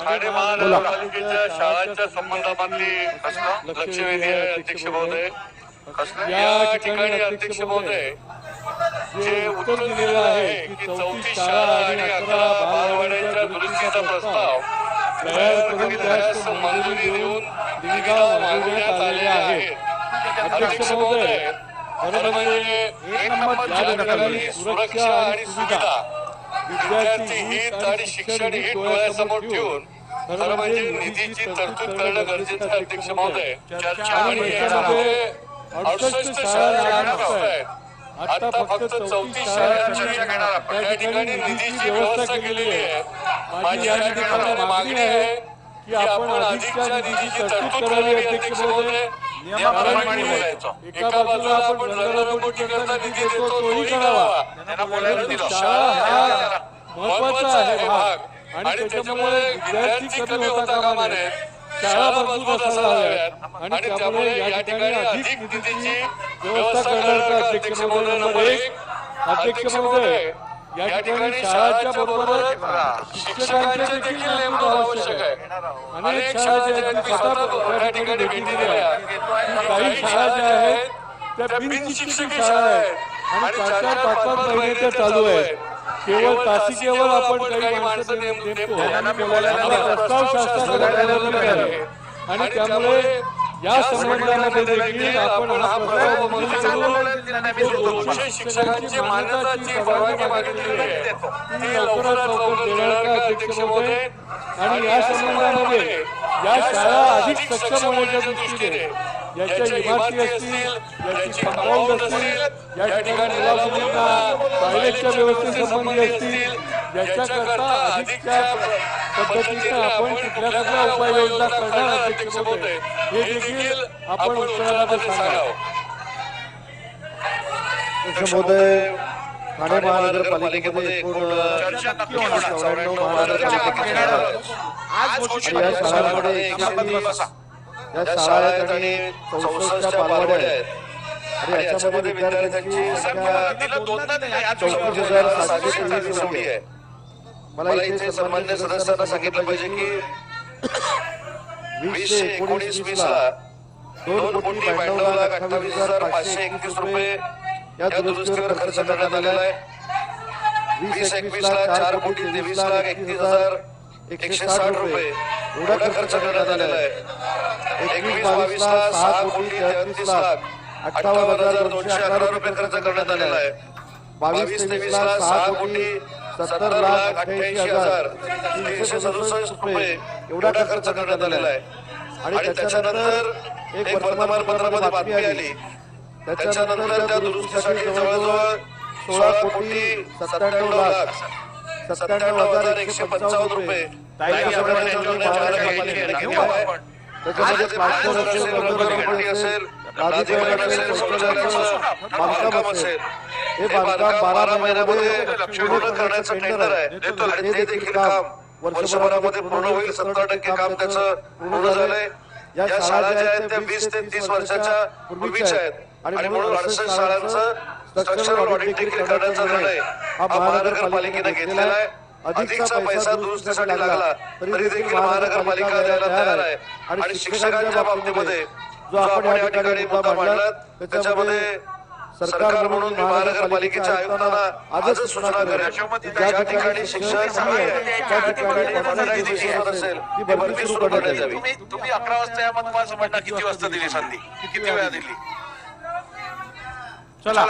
ठाणे महानगरपालिकेच्या शाळांच्या संबंधामधली लक्षवेधी आहे अध्यक्ष महोदय. या ठिकाणी अध्यक्ष महोदय जे उत्तर दिलेलं आहे की 34 शाळा आणि 11 बालवाड्यांच्या दुरुस्तीचा प्रस्ताव तयार करून त्यास मंजुरी देऊन निविदा मागवण्यात आलेल्या आहेत. अध्यक्ष महोदय, खरं म्हणजे एक नंबर जनतेची सुरक्षा आणि सुविधा, विद्यार्थी हित आणि शिक्षण हित डोळ्यासमोर ठेवून खरं म्हणजे निधीची तरतूद करणं गरजेचं आहे. अध्यक्ष महोदय, आणि यामध्ये 68 शाळा लागणार आहेत. आता फक्त 34 शाळांची त्या ठिकाणी निधीची व्यवस्था केलेली आहे. माझी या ठिकाणी मागणी आहे की आपण अधिकच्या निधीची तरतूद करावी. अध्यक्ष महोदय, नियमाप्रमाणे बोलायचं. एका बाजूला आपण रंगरंगोटी करता निधी देतो तोही करावा. शाळा हा महत्वाचा आहे भाग आणि त्याच्यामुळे विद्यार्थी कमी होता कामा नये. शाळा मजबूत असायला हव्यात आणि त्यामुळे या ठिकाणी अधिक निधीची व्यवस्था करण्याचा अध्यक्ष महोदय नंबर 1. अध्यक्ष महोदय, या ठिकाणी शाळांच्या बरोबर शिक्षकांचे देखील नेमणूक आवश्यक आहे. अनेक शाळा ज्या आहेत स्वतः या ठिकाणी भेटी दिल्या, काही शाळा ज्या आहेत त्या बिनशिक्षक शाळा आहेत आणि 4-4-5-5 महिने त्या चालू आहेत. केवळ तासिकेवर आपण काही माणसं नेमतो आणि प्रस्ताव शासनाकडे आहे आणि त्यामुळे या संबंधामध्ये देखील आपण हा प्रस्ताव मंजूर करून 200 शिक्षकांची मान्यताची परवानगी मागितलेली आहे. ती लवकरात लवकर देणार का अध्यक्ष महोदय? आणि या संबंधामध्ये या शाळा अधिक सक्षम होण्याच्या दृष्टीने याच्या इमारती असतील, याची कंपाऊंड असतील, या ठिकाणी मुलामुलींना टॉयलेटच्या व्यवस्थेसंबंधी असतील, याच्याकरता अधिकच्या पद्धतीने आपण कुठल्या उपाययोजना करणार अध्यक्ष महोदय, हे देखील आपण उत्तरामध्ये सांगावं. अध्यक्ष महोदय, ठाणे महानगरपालिकेमध्ये एकूण 94 महानगरपालिका या शाळांमध्ये या शाळा आणि 64 बालवाड्या आहेत आणि याच्यामध्ये विद्यार्थ्यांची संख्या 34,723 एवढी आहे. मला इथे सन्माननीय सदस्यांना सांगितलं पाहिजे की 2019-20 ला 2,92,28,531 रुपये या दुरुस्तीवर खर्च करण्यात आलेला आहे. 2021 ला 4,23,31,160 रुपये एवढा खर्च करण्यात आलेला आहे. 21-22 ला 6,33,58,211 रुपये खर्च करण्यात आलेला आहे. 22-23 ला 6,70,88,367 रुपये एवढा खर्च करण्यात आलेला आहे. आणि त्याच्यानंतर एक वर्तमानपत्रामध्ये बातमी आली, त्याच्यानंतर त्या दुरुस्तीसाठी जवळजवळ 16,97,00,155 रुपये त्याच्यामध्ये प्लास्टर असेल, रंगरंगोटी असेल, बांधकाम असेल, हे बांधकाम 12 महिन्यामध्ये पूर्ण करण्याचं टेंडर आहे आणि ते देखील काम वर्षभरामध्ये पूर्ण होईल. 70% काम त्याचं पूर्ण झालंय. या शाळा ज्या आहेत त्या 20 ते 30 वर्षाच्या पूर्वीच्या आहेत आणि म्हणून 68 शाळांचं स्ट्रक्चरल ऑडिट देखील करण्याचा निर्णय हा महानगरपालिकेने घेतलेला आहे. अधिकचा पैसा दुरुस्तीसाठी लागला तरी देखील महानगरपालिका द्यायला तयार आहे. आणि शिक्षकांच्या बाबतीमध्ये जो आपण या ठिकाणी मुद्दा मांडला त्याच्यामध्ये सरकार म्हणून महानगरपालिकेच्या आयुक्तांना आजच सूचना करेल, ज्या ठिकाणी शिक्षण त्या ठिकाणी असेल ती भरती सुरू करण्यात यावी. तुम्ही 11 वाजता या महत्वाचं म्हणता, किती वाजता दिली संधी, किती वेळा दिली? चला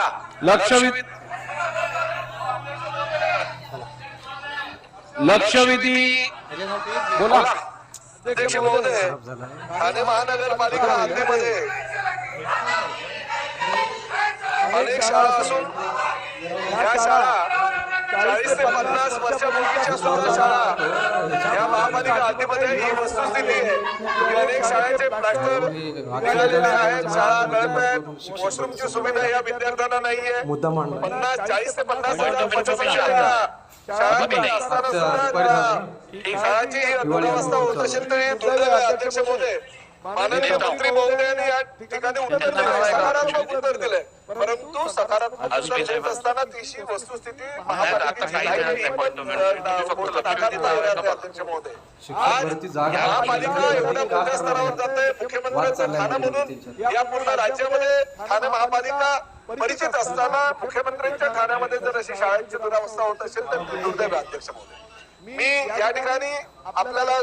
लक्षवेधी बोला. अध्यक्ष महोदय, ठाणे महानगरपालिका हद्दीमध्ये अनेक शाळा असून या शाळा 40 ते 50 वर्षापूर्वीच्या सुद्धा शाळा या महापालिका हद्दीमध्ये ही वस्तुस्थिती आहे की अनेक शाळांचे प्लास्टर निघालेले आहेत, शाळा गळत आहेत, वॉशरूमची सुविधा या विद्यार्थ्यांना नाहीये. 40 ते 50 वर्षापूर्वीच्या शाळा असताना सुद्धा शाळांची ही दुरावस्था होत असेल तर हे दुर्दैव आहे. अध्यक्ष महोदय, माननीय मंत्री महोदयांनी या ठिकाणी उत्तर दिलंय, सकारात्मक उत्तर दिलंय, परंतु सकारात्मक उत्तर देत असताना तिशी वस्तुस्थिती अध्यक्ष महोदय, आज महापालिका एवढ्या मोठ्या स्तरावर जाते, मुख्यमंत्र्यांच्या ठाण्यामधून या पूर्ण राज्यामध्ये ठाणे महापालिका परिचित असताना मुख्यमंत्र्यांच्या ठाण्यामध्ये जर अशी शाळांची दुरावस्था होत असेल तर ती दुर्दैव आहे अध्यक्ष महोदय. मी या ठिकाणी आपल्याला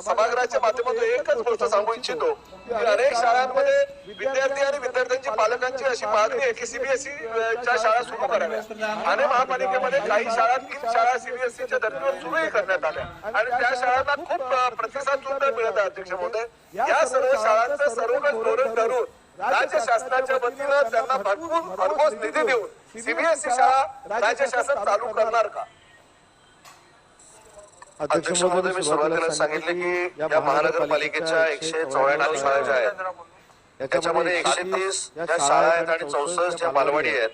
सभागृहाच्या माध्यमातून एकच गोष्ट सांगू इच्छितो की अनेक शाळांमध्ये विद्यार्थी आणि विद्यार्थ्यांची पालकांची अशी मागणी आहे की सीबीएसई च्या शाळा सुरू कराव्या. ठाणे महापालिकेमध्ये काही शाळा 3 शाळा सीबीएसईच्या धर्तीवर सुरूही करण्यात आल्या आणि त्या शाळांना खूप प्रतिसाद सुद्धा मिळत आहे अध्यक्ष महोदय. या सर्व शाळांचं सर्वकष धोरण ठरवून राज्य शासनाच्या वतीनं त्यांना भरघोस निधी देऊन सीबीएसई शाळा राज्य शासन चालू करणार का? अध्यक्ष महोदय, मी सुरुवातीला सांगितले की या महानगरपालिकेच्या 194 शाळा ज्या आहेत त्याच्यामध्ये 130 ज्या शाळा आहेत आणि 64 ज्या बालवाडी आहेत,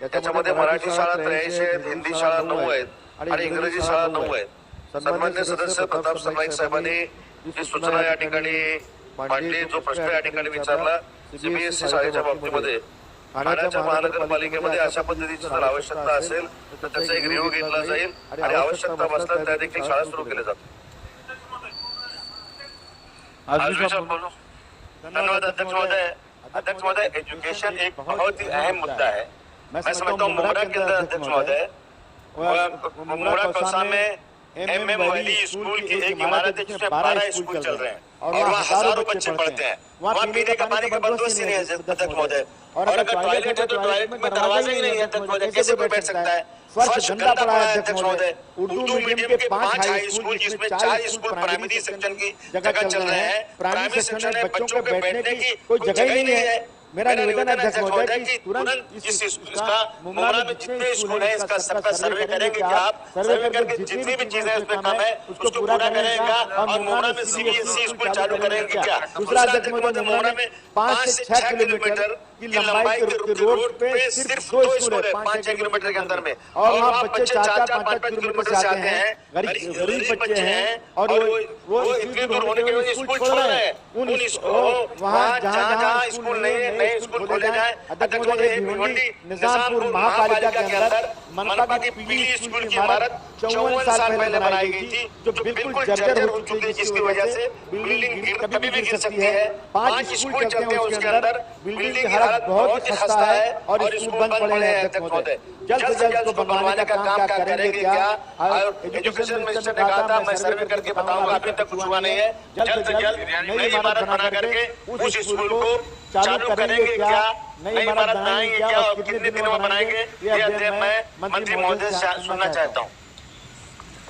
त्याच्यामध्ये मराठी शाळा 83 आहेत, हिंदी शाळा 9 आहेत आणि इंग्रजी शाळा 9 आहेत. सन्माननीय सदस्य प्रताप सरनाईक साहेबांनी जी सूचना या ठिकाणी मांडली, जो प्रश्न या ठिकाणी विचारला सीबीएसई शाळेच्या बाबतीमध्ये, ठाण्याच्या महानगरपालिकेमध्ये अशा पद्धतीची जर आवश्यकता असेल तर त्याचा एक रिव्ह्यू घेतला जाईल आणि आवश्यकता बसल्यास त्या देखील शाळा सुरू केल्या जातील. धन्यवाद अध्यक्ष महोदय. अध्यक्ष महोदय, एजुकेशन एक बहुत ही अहम मुद्दा है. मैं समझता हूँ मुमरा के अंदर अध्यक्ष महोदय, मुमरा कौसा में MM वैली स्कूल की एक इमारत है जिसमें 12 स्कूल चल रहे हैं और वहाँ हजारों बच्चे पढ़ते हैं. वहाँ पीने का पानी का बंदोबस्त ही नहीं है अध्यक्ष महोदय. और अगर टॉयलेट है तो टॉयलेट में दरवाजा ही नहीं है अध्यक्ष महोदय. कैसे कोई बैठ सकता है? फर्श गंदा पड़ा है अध्यक्ष महोदय. उर्दू मीडियम के 5 हाई स्कूल जिसमें 4 स्कूल प्राइमरी सेक्शन की जगह चल रहे हैं. प्राइमरी सेक्शन में बच्चों के बैठने की कोई जगह ही नहीं है. मेरा निवेदन है अध्यक्ष महोदय कि तुरंत इसका मुमरा में जितने स्कूल है इसका सबका सर्वे करेंगे कि आप सर्वे करके जितनी भी चीजें उसमें कम है उसको पूरा करेगा और मुमरा में सीबीएसई स्कूल चालू करेंगे क्या? दूसरा अध्यक्ष महोदय, मुमरा में 5 से 6 किलोमीटर की लंबाई के रोड पे सिर्फ 2 स्कूल है 5-6 किलोमीटर के अंदर में और वहाँ बच्चे 4-5 किलोमीटर से आते हैं. गरीब बच्चे हैं और वो इतनी दूर होने के वजह स्कूल छोड़ रहे हैं. वहाँ जहाँ स्कूल नहीं है नए स्कूल खोले जाए. अध्यक्ष महोदय, भिवंडी निजामपुर महापालिका के अंदर मनपा की पीली स्कूल की इमारत 54 साल पहले बनाई गई थी जो बिल्कुल जर्जर हो चुकी है, जिसकी वजह से बिल्डिंग कभी भी गिर सकती है. 5 स्कूल चलते हैं उसके अंदर. बिल्डिंग की हालत बहुत ही खस्ता है और स्कूल बंद पड़े हैं अध्यक्ष महोदय. जल्द से जल्द इसको बनवाने का काम करेंगे क्या? एजुकेशन मिनिस्टर ने कहा था मैं सर्वे करके बताऊंगा, अभी तक कुछ हुआ नहीं है. जल्द से जल्द नई इमारत बना करके उस स्कूल को चालू करेंगे क्या? नई इमारत बनाएंगे क्या और कितने दिनों में बनाएंगे? ये अध्यक्ष मैं मंत्री महोदय से सुनना चाहता हूँ.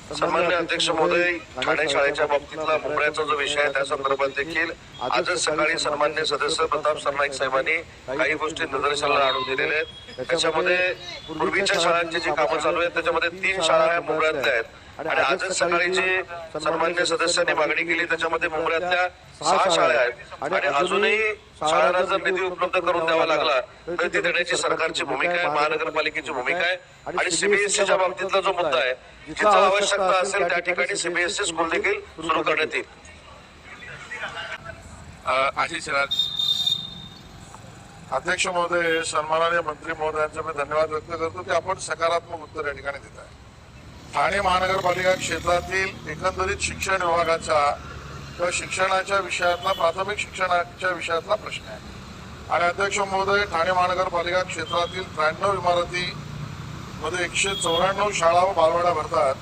सन्माननीय अध्यक्ष महोदय, ठाणे शाळेच्या बाबतीतला मुंबऱ्याचा जो विषय आहे त्या संदर्भात देखील आजच सकाळी सन्माननीय सदस्य प्रताप सरनाईक साहेबांनी काही गोष्टी निदर्शनाला आणून दिलेल्या आहेत. त्याच्यामध्ये पूर्वीच्या शाळांची जी कामं चालू आहेत त्याच्यामध्ये 3 शाळा ह्या मुंबऱ्यातल्या आहेत आणि आजच सकाळी जी सन्माननीय सदस्यांनी मागणी केली त्याच्यामध्ये मुंबऱ्यातल्या 6 शाळा आहेत आणि अजूनही शाळांना जर निधी उपलब्ध करून द्यावा लागला तर ती देण्याची सरकारची भूमिका आहे, महानगरपालिकेची भूमिका आहे. आणि सीबीएसईच्या बाबतीतला जो मुद्दा आहे जिथं आवश्यकता असेल त्या ठिकाणी सीबीएसई स्कूल देखील सुरू करण्यात येईल. आशिष राज. अध्यक्ष महोदय, सन्माननीय मंत्री महोदयांचा मी धन्यवाद व्यक्त करतो की आपण सकारात्मक उत्तर या ठिकाणी देत आहे. ठाणे महानगरपालिका क्षेत्रातील एकंदरीत शिक्षण विभागाचा किंवा शिक्षणाच्या विषयातला प्राथमिक शिक्षणाच्या विषयातला प्रश्न आहे. आणि अध्यक्ष महोदय, ठाणे महानगरपालिका क्षेत्रातील 93 इमारती मध्ये 194 शाळा व बालवाड्या भरतात.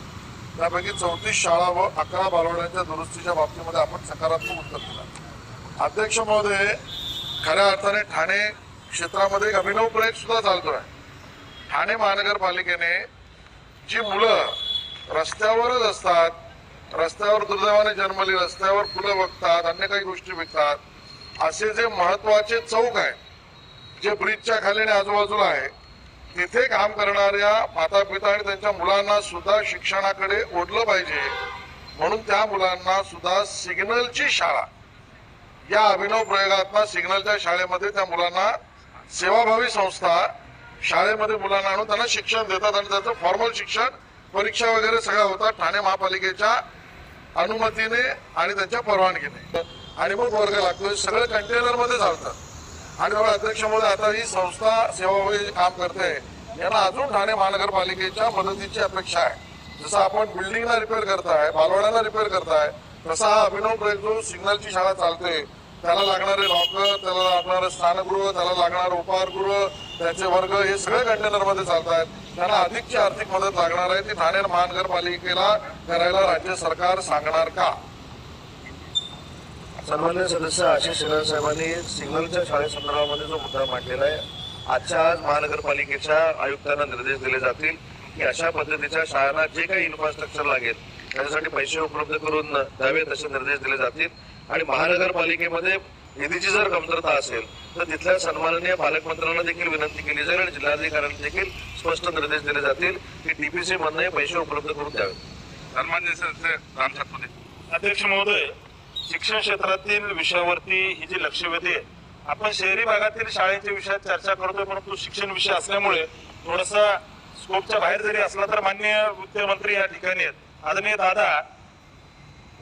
त्यापैकी 34 शाळा व 11 बालवाड्यांच्या दुरुस्तीच्या बाबतीमध्ये आपण सकारात्मक उत्तर दिलं. अध्यक्ष महोदय, खऱ्या अर्थाने ठाणे क्षेत्रामध्ये एक अभिनव प्रयोग सुद्धा चालतोय. ठाणे महानगरपालिकेने जी मुलं रस्त्यावरच असतात, रस्त्यावर दुर्दैवाने जन्मली, रस्त्यावर फुलं बघतात, अन्य काही गोष्टी विकतात, असे जे महत्वाचे चौक आहे जे ब्रिजच्या खाली आजूबाजूला आहे तिथे काम करणाऱ्या माता पिता आणि त्यांच्या मुलांना सुद्धा शिक्षणाकडे ओढलं पाहिजे म्हणून त्या मुलांना सुद्धा सिग्नलची शाळा या अभिनव प्रयोगातून सिग्नलच्या शाळेमध्ये त्या मुलांना सेवाभावी संस्था शाळेमध्ये मुलांना आणून त्यांना शिक्षण देतात आणि त्याचं फॉर्मल शिक्षण परीक्षा वगैरे सगळ्या होतात ठाणे महापालिकेच्या अनुमतीने आणि त्यांच्या परवानगीने. आणि मग वर्ग लागतो, सगळं कंटेनर मध्ये चालतं. आणि बघा अध्यक्ष महोदय, आता ही संस्था सेवाभावी जे काम करते यांना अजून ठाणे महानगरपालिकेच्या मदतीची अपेक्षा आहे. जसं आपण बिल्डिंगला रिपेअर करताय, बालवाड्याला रिपेअर करताय, तसा हा अभिनव प्रयोग जो सिग्नलची शाळा चालते त्याला लागणारे लॉकर, त्याला लागणारं स्नानगृह, त्याला लागणारं उपहारगृह, त्याचे वर्ग हे सगळे कंटेनर मध्ये चालत आहेत. त्यांना अधिकची आर्थिक मदत लागणार आहे, ती ठाणे महानगरपालिकेला करायला राज्य सरकार सांगणार का? सन्माननीय सदस्य आशिष शेलार साहेबांनी सिग्नलच्या शाळेसंदर्भामध्ये जो मुद्दा मांडलेला आहे, आजच्या आज महानगरपालिकेच्या आयुक्तांना निर्देश दिले जातील की अशा पद्धतीच्या शाळांना जे काही इन्फ्रास्ट्रक्चर लागेल त्याच्यासाठी पैसे उपलब्ध करून द्यावे, तसे निर्देश दिले जातील. आणि महानगरपालिकेमध्ये निधीची जर कमतरता असेल तर तिथल्या सन्माननीय पालकमंत्र्यांना देखील विनंती केली जाईल आणि जिल्हाधिकाऱ्यांना देखील स्पष्ट निर्देश दिले जातील की टीपीसी मधून पैसे उपलब्ध करून द्यावे. सन्माननीय सदस्य राम सातपुते. अध्यक्ष महोदय, शिक्षण क्षेत्रातील विषयावरती ही जी लक्षवेधी आहे, आपण शहरी भागातील शाळेच्या विषयात चर्चा करतोय, परंतु शिक्षण विषय असल्यामुळे थोडासा स्कोपच्या बाहेर जरी असला तर माननीय मुख्यमंत्री या ठिकाणी आहेत. आदरणीय दादा,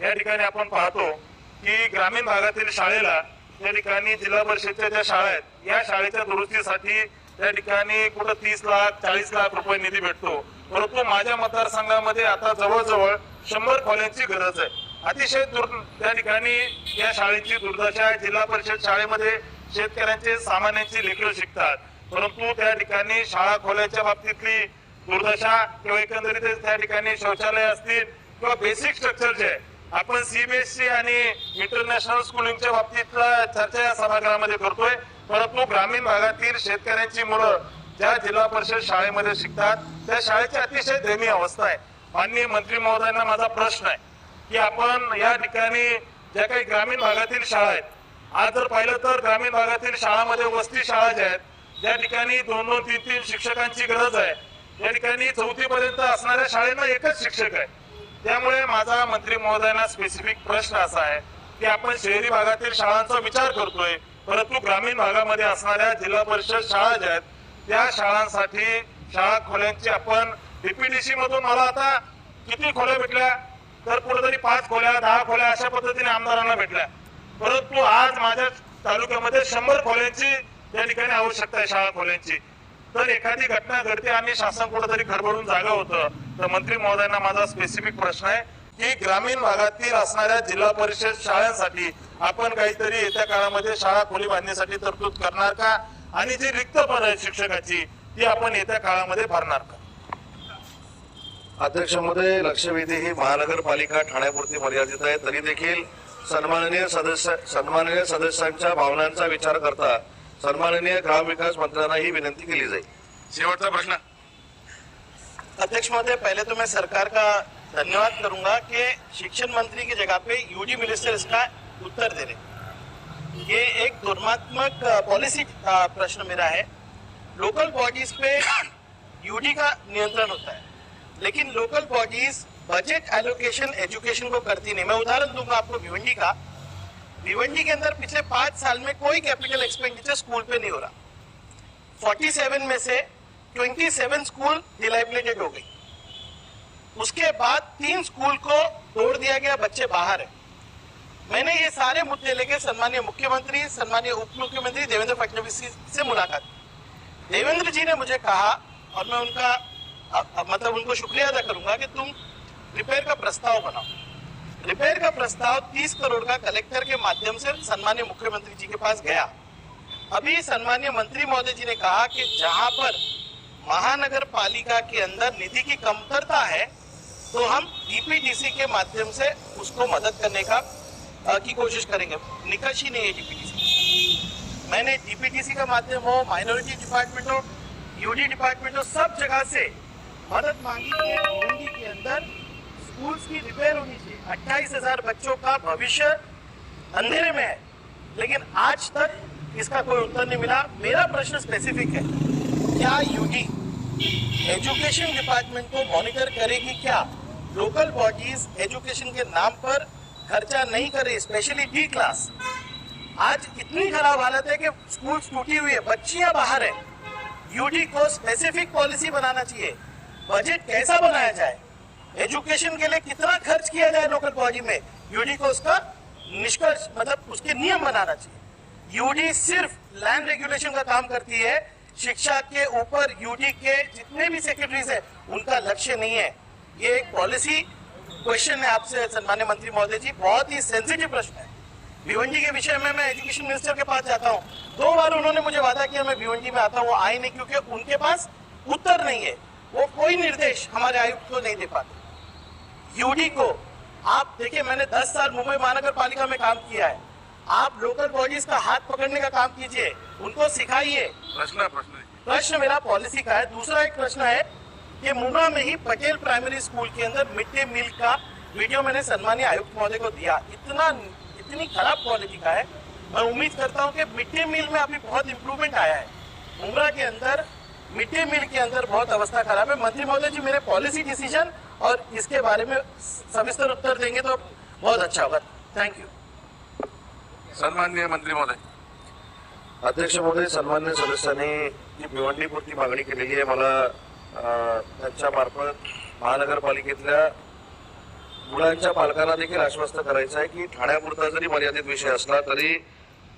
या ठिकाणी आपण पाहतो की ग्रामीण भागातील शाळेला त्या ठिकाणी जिल्हा परिषदच्या ज्या शाळा आहेत, या शाळेच्या दुरुस्तीसाठी त्या ठिकाणी कुठं 30 लाख 40 लाख रुपये निधी भेटतो, परंतु माझ्या मतदारसंघामध्ये आता जवळजवळ 100 खोल्यांची गरज आहे. अतिशय त्या ठिकाणी या शाळेची दुर्दशा. जिल्हा परिषद शाळेमध्ये शेतकऱ्यांचे सामान्यांची लेकरं शिकतात, परंतु त्या ठिकाणी शाळा खोल्याच्या बाबतीतली दुर्दशा किंवा एकंदरीत त्या ठिकाणी शौचालय असतील किंवा बेसिक स्ट्रक्चर जे आहे, आपण सीबीएसई आणि इंटरनॅशनल स्कूलिंगच्या बाबतीतला चर्चा या सभागृहामध्ये करतोय, परंतु ग्रामीण भागातील शेतकऱ्यांची मुलं ज्या जिल्हा परिषद शाळेमध्ये शिकतात त्या शाळेची अतिशय दयनीय अवस्था आहे. माननीय मंत्री महोदयांना माझा प्रश्न आहे की आपण या ठिकाणी ज्या काही ग्रामीण भागातील शाळा आहेत, आज जर पाहिलं तर ग्रामीण भागातील शाळांमध्ये वस्ती शाळा ज्या आहेत, ज्या ठिकाणी 2-2, 3-3 शिक्षकांची गरज आहे, या ठिकाणी 4थी पर्यंत असणाऱ्या शाळेंना एकच शिक्षक आहे. त्यामुळे माझा मंत्री महोदयांना स्पेसिफिक प्रश्न असा आहे की आपण शहरी भागातील शाळांचा विचार करतोय, परंतु ग्रामीण भागामध्ये असणाऱ्या जिल्हा परिषद शाळा ज्या आहेत त्या शाळांसाठी शाळा खोल्यांची आपण डीपीडीसी मधून मला आता किती खोल्या भेटल्या तर कुठेतरी 5 खोल्या 10 खोल्या अशा पद्धतीने आमदारांना भेटल्या, परंतु आज माझ्या तालुक्यामध्ये 100 खोल्यांची त्या ठिकाणी आवश्यकता आहे शाळा खोल्यांची. तर एखादी घटना घडते आणि शासन कुठेतरी खडबडून जागा होतं, तर मंत्री महोदयांना माझा स्पेसिफिक प्रश्न आहे की ग्रामीण भागातील असणाऱ्या जिल्हा परिषद शाळांसाठी आपण काहीतरी येत्या काळामध्ये शाळा खोली बांधण्यासाठी तरतूद करणार का, आणि जी रिक्त पद आहे शिक्षकाची ती आपण येत्या काळामध्ये भरणार का? अध्यक्ष महोदय, लक्षवेधी ही महानगरपालिका ठाण्यापुरती मर्यादित आहे, तरी देखील सन्माननीय सदस्यांच्या भावनांचा विचार करता सन्माननीय ग्रामविकास मंत्र्यांना ही विनंती केली जाईल. शेवटचा प्रश्न. अध्यक्ष महोदय, पहले तो मैं सरकार का धन्यवाद करूंगा कि शिक्षण मंत्री की जगह पे यूडी मिनिस्टर इसका उत्तर दे रहे. ये एक दुर्मात्मक पॉलिसी प्रश्न मेरा है. लोकल बॉडीज पे यूडी का नियंत्रण होता है, लेकिन local bodies budget allocation education को करती नहीं. मैं उदाहरण दूंगा आपको भिवंडी का. भिवंडी के अंदर पिछले 5 साल में कोई कैपिटल एक्सपेंडिचर स्कूल पे नहीं हो रहा. 47 में से 27 स्कूल डिलाइबिलिटेड हो गई. उसके बाद 3 स्कूल को तोड़ दिया गया, बच्चे बाहर है. मैंने ये सारे मुद्दे लेके सन्माननीय मुख्यमंत्री, सन्माननीय उप मुख्यमंत्री देवेंद्र फडणवीस से मुलाकात. देवेंद्र जी ने मुझे कहा, और मैं उनका मतलब उनको शुक्रिया अदा करूंगा कि तुम रिपेयर का प्रस्ताव बनाओ. रिपेयर का प्रस्ताव 30 करोड़ का कलेक्टर के माध्यम से सन्माननीय मुख्यमंत्री जी के पास गया. अभी सन्माननीय मंत्री महोदय जी ने कहा कि जहां पर महानगर पालिका के अंदर निधि की कमतरता है तो हम डीपीडीसी के माध्यम से उसको मदद करने की कोशिश करेंगे. निकष ही नहीं है डीपीडीसी. मैंने डीपीडीसी का माध्यम हो, माइनॉरिटी डिपार्टमेंट हो, यूडी डिपार्टमेंट हो, सब जगह से मदद मांगी कि भिवंडी के अंदर स्कूल्स की रिपेयर होनी चाहिए. 28,000 बच्चों का भविष्य अंधेरे में है, लेकिन आज तक इसका कोई उत्तर नहीं मिला. मेरा प्रश्न स्पेसिफिक है, क्या यूडी एजुकेशन डिपार्टमेंट को मॉनिटर करेगी? क्या लोकल बॉडीज एजुकेशन के नाम पर खर्चा नहीं कर रही, स्पेशली डी क्लास? आज इतनी खराब हालत है कि स्कूल टूटी हुई है, बच्चियां बाहर है. यूडी को स्पेसिफिक पॉलिसी बनाना चाहिए. बजट कैसा बनाया जाए, एजुकेशन के लिए कितना खर्च किया जाए लोकल बॉडी में, यूडी को उसका निष्कर्ष मतलब उसके नियम बनाना चाहिए। यूडी सिर्फ लैंड रेगुलेशन का काम करती है, शिक्षा के ऊपर यूडी के जितने भी सेक्रेटरीज है उनका लक्ष्य नहीं है। ये एक पॉलिसी क्वेश्चन है आपसे सम्मान्य मंत्री महोदय जी, बहुत ही सेंसिटिव प्रश्न है। भिवंडी के विषय में मैं एजुकेशन मिनिस्टर के पास जाता हूँ, 2 बार उन्होंने मुझे वादा किया मैं भिवंडी में आता हूँ, वो आए नहीं क्योंकि उनके पास उत्तर नहीं है, वो कोई निर्देश हमारे आयुक्त को नहीं दे पाते। यूडी को आप देखिए, मैंने 10 साल मुंबई महानगर पालिका में काम किया है, आप लोकल बॉडीज का हाथ पकड़ने का काम कीजिए, उनको सिखाइए। प्रश्न मेरा पॉलिसी का है। दूसरा एक प्रश्न है कि मुंबई में ही पटेल प्राइमरी स्कूल के अंदर मिड डे मील का वीडियो मैंने सम्मानीय आयुक्त महोदय को दिया, इतनी खराब क्वालिटी का है। मैं उम्मीद करता हूं कि मिड डे मील में अभी बहुत इंप्रूवमेंट आया है। मुंब्रा के अंदर मिड डे मील के अंदर बहुत अवस्था खराब है। मंत्री महोदय जी मेरे पॉलिसी डिसीजन और इसके बारे में सविस्तर उत्तर देंगे तो बहुत अच्छा होगा। Thank you. सन्माननीय मंत्री महोदय. अध्यक्ष महोदय, सन्मान्य सदस्यांनी जी भिवंडीपुरती मागणी केलेली आहे. मला त्यांच्या मार्फत महानगरपालिकेतल्या मुलांच्या पालकांना देखील आश्वस्त करायचं आहे की ठाण्यापुरता जरी मर्यादित विषय असला तरी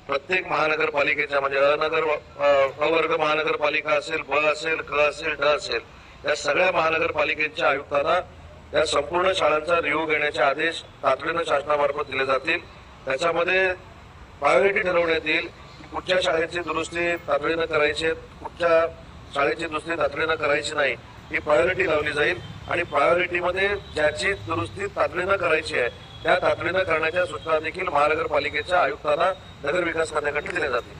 प्रत्येक महानगरपालिकेच्या म्हणजे अवर्ग महानगरपालिका असेल, ब असेल, क असेल, ड असेल, या सगळ्या महानगरपालिकेच्या आयुक्तांना या संपूर्ण शाळांचा रिव्ह्यू घेण्याचे आदेश तातडीने शासनामार्फत दिले जातील. त्याच्यामध्ये प्रायोरिटी ठरवण्यात येईल. कुठच्या शाळेची दुरुस्ती तातडीने करायची, कुठच्या शाळेची दुरुस्ती तातडीने करायची नाही, ही प्रायोरिटी लावली जाईल आणि प्रायोरिटीमध्ये ज्याची दुरुस्ती तातडीने करायची आहे त्या तातडीने करण्याच्या सूचना देखील महानगरपालिकेच्या आयुक्तांना नगर विकास खात्याकडे दिल्या जातील.